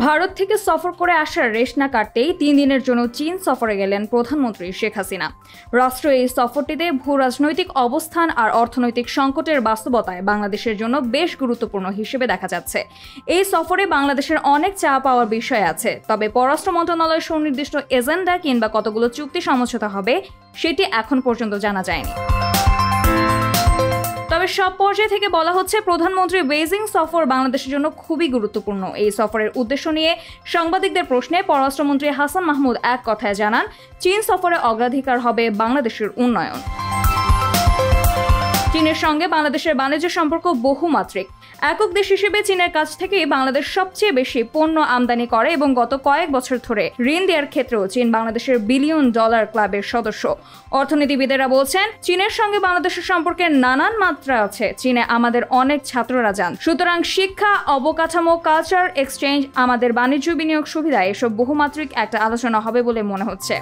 ভারত থেকে সফর করে আসার রেশ না কাটতেই 3 দিনের জন্য চীন সফরে গেলেন প্রধানমন্ত্রী শেখ হাসিনা। রাষ্ট্র এই সফরটিতে ভূ রাজনৈতিক অবস্থান আর অর্থনৈতিক সংকটের বাস্তবতায় বাংলাদেশের জন্য বেশ গুরুত্বপূর্ণ হিসেবে দেখা যাচ্ছে। এই সফরে বাংলাদেশের অনেক চাওয়া পাওয়ার বিষয় আছে, তবে পররাষ্ট্র মন্ত্রণালয়ের সুনির্দিষ্ট এজেন্ডা কিংবা কতগুলো চুক্তি সমঝোতা হবে সেটি এখন পর্যন্ত জানা যায়নি। তবে সব পর্যায়ে থেকে বলা হচ্ছে প্রধানমন্ত্রী বেইজিং সফর বাংলাদেশের জন্য খুবই গুরুত্বপূর্ণ। এই সফরের উদ্দেশ্য নিয়ে সাংবাদিকদের প্রশ্নে পররাষ্ট্রমন্ত্রী হাসান মাহমুদ এক কথায় জানান, চীন সফরে অগ্রাধিকার হবে বাংলাদেশের উন্নয়ন। চীনের সঙ্গে বাংলাদেশের বাণিজ্য সম্পর্ক বহুমাত্রিক। একক দেশ হিসেবে চীনের কাছ থেকেই বাংলাদেশ সবচেয়ে বেশি পণ্য আমদানি করে এবং গত কয়েক বছর ধরে ঋণ দেওয়ার ক্ষেত্রেও চীন বাংলাদেশের বিলিয়ন ডলার ক্লাবের সদস্য। অর্থনীতিবিদেরা বলছেন, চীনের সঙ্গে বাংলাদেশের সম্পর্কের নানান মাত্রা আছে। চীনে আমাদের অনেক ছাত্ররা যান, সুতরাং শিক্ষা, অবকাঠামো, কালচার এক্সচেঞ্জ, আমাদের বাণিজ্য বিনিয়োগ সুবিধা এসব বহুমাত্রিক একটা আলোচনা হবে বলে মনে হচ্ছে।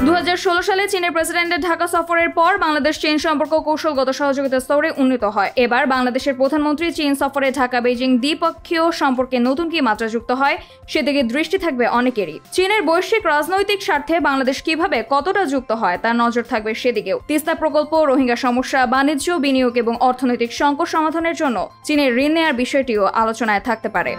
2016 সালে চীনের প্রেসিডেন্টের ঢাকা সফরের পর বাংলাদেশ চীন সম্পর্ক কৌশলগত সহযোগিতার স্তরে উন্নীত হয়। এবার বাংলাদেশের প্রধানমন্ত্রী চীন সফরে ঢাকা বেইজিং দ্বিপক্ষীয় সম্পর্কে নতুন কি মাত্রা যুক্ত হয় সেদিকে দৃষ্টি থাকবে অনেকেরই। চীনের বৈশ্বিক রাজনৈতিক স্বার্থে বাংলাদেশ কিভাবে কতটা যুক্ত হয় তার নজর থাকবে সেদিকেও। তিস্তা প্রকল্প, রোহিঙ্গা সমস্যা, বাণিজ্য, বিনিয়োগ এবং অর্থনৈতিক সংকট সমাধানের জন্য চীনের ঋণ নেওয়ার বিষয়টিও আলোচনায় থাকতে পারে।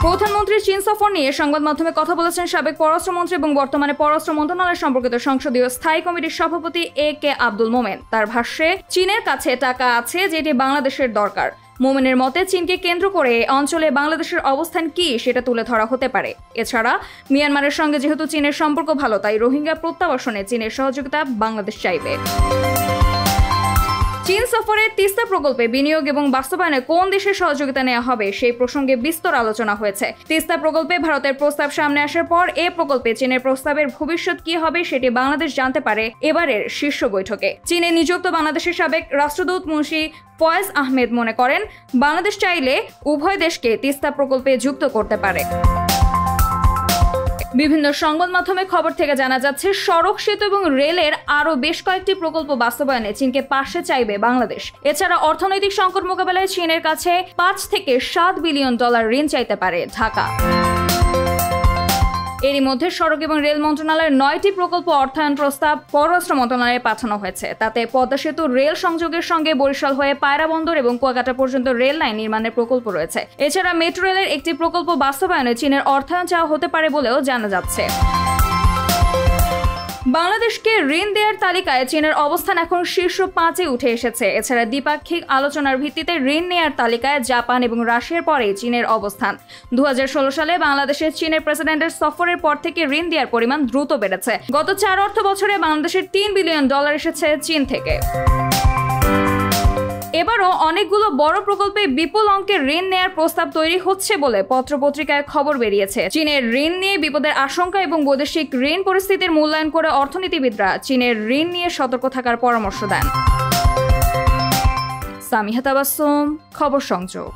প্রধানমন্ত্রীর চীন সফর নিয়ে সংবাদ মাধ্যমে কথা বলেছেন সাবেক পররাষ্ট্রমন্ত্রী এবং বর্তমানে পররাষ্ট্র মন্ত্রণালয় সম্পর্কিত সংসদীয় স্থায়ী কমিটির সভাপতি এ.কে আব্দুল মোমেন। তার ভাষ্যে, চীনের কাছে টাকা আছে যেটি বাংলাদেশের দরকার। মোমেনের মতে, চীনকে কেন্দ্র করে অঞ্চলে বাংলাদেশের অবস্থান কি সেটা তুলে ধরা হতে পারে। এছাড়া মিয়ানমারের সঙ্গে যেহেতু চীনের সম্পর্ক ভালো, তাই রোহিঙ্গা প্রত্যাবাসনে চীনের সহযোগিতা বাংলাদেশ চাইবে। চীন সফরে তিস্তা প্রকল্পে বিনিয়োগ এবং বাস্তবায়নে কোন দেশের সহযোগিতা নেওয়া হবে সেই প্রসঙ্গে বিস্তর আলোচনা হয়েছে। তিস্তা প্রকল্পে ভারতের প্রস্তাব সামনে আসার পর এ প্রকল্পে চীনের প্রস্তাবের ভবিষ্যৎ কি হবে সেটি বাংলাদেশ জানতে পারে এবারের শীর্ষ বৈঠকে। চীনে নিযুক্ত বাংলাদেশের সাবেক রাষ্ট্রদূত মুন্সি ফয়েজ আহমেদ মনে করেন, বাংলাদেশ চাইলে উভয় দেশকে তিস্তা প্রকল্পে যুক্ত করতে পারে। বিভিন্ন সংবাদ মাধ্যমে খবর থেকে জানা যাচ্ছে, সড়ক, সেতু এবং রেলের আরও বেশ কয়েকটি প্রকল্প বাস্তবায়নে চীনকে পাশে চাইবে বাংলাদেশ। এছাড়া অর্থনৈতিক সংকট মোকাবেলায় চীনের কাছে 5 থেকে 7 বিলিয়ন ডলার ঋণ চাইতে পারে ঢাকা। এরই মধ্যে সড়ক এবং রেল মন্ত্রণালয়ের 9টি প্রকল্প অর্থায়ন প্রস্তাব পররাষ্ট্র মন্ত্রণালয়ে পাঠানো হয়েছে। তাতে পদ্মা সেতু রেল সংযোগের সঙ্গে বরিশাল হয়ে পায়রা বন্দর এবং কুয়াকাটা পর্যন্ত রেল লাইন নির্মাণের প্রকল্প রয়েছে। এছাড়া মেট্রো রেলের একটি প্রকল্প বাস্তবায়নে চীনের অর্থায়ন চাওয়া হতে পারে বলেও জানা যাচ্ছে। বাংলাদেশকে ঋণ দেওয়ার তালিকায় চীনের অবস্থান এখন শীর্ষ 5-এ উঠে এসেছে। এছাড়া দ্বিপাক্ষিক আলোচনার ভিত্তিতে ঋণ নেওয়ার তালিকায় জাপান এবং রাশিয়ার পরে চীনের অবস্থান। 2016 সালে বাংলাদেশে চীনের প্রেসিডেন্টের সফরের পর থেকে ঋণ দেওয়ার পরিমাণ দ্রুত বেড়েছে। গত 4 অর্থ বছরে বাংলাদেশের 3 বিলিয়ন ডলার এসেছে চীন থেকে। এবারও অনেকগুলো বড় প্রকল্পে বিপুল অঙ্কের ঋণ নেয়ার প্রস্তাব তৈরি হচ্ছে বলে পত্রপত্রিকায় খবর বেরিয়েছে। চীনের ঋণ নিয়ে বিপদের আশঙ্কা এবং বৈদেশিক ঋণ পরিস্থিতির মূল্যায়ন করে অর্থনীতিবিদরা চীনের ঋণ নিয়ে সতর্ক থাকার পরামর্শ দেন। সামিহা তাবাসসুম, খবর সংযোগ।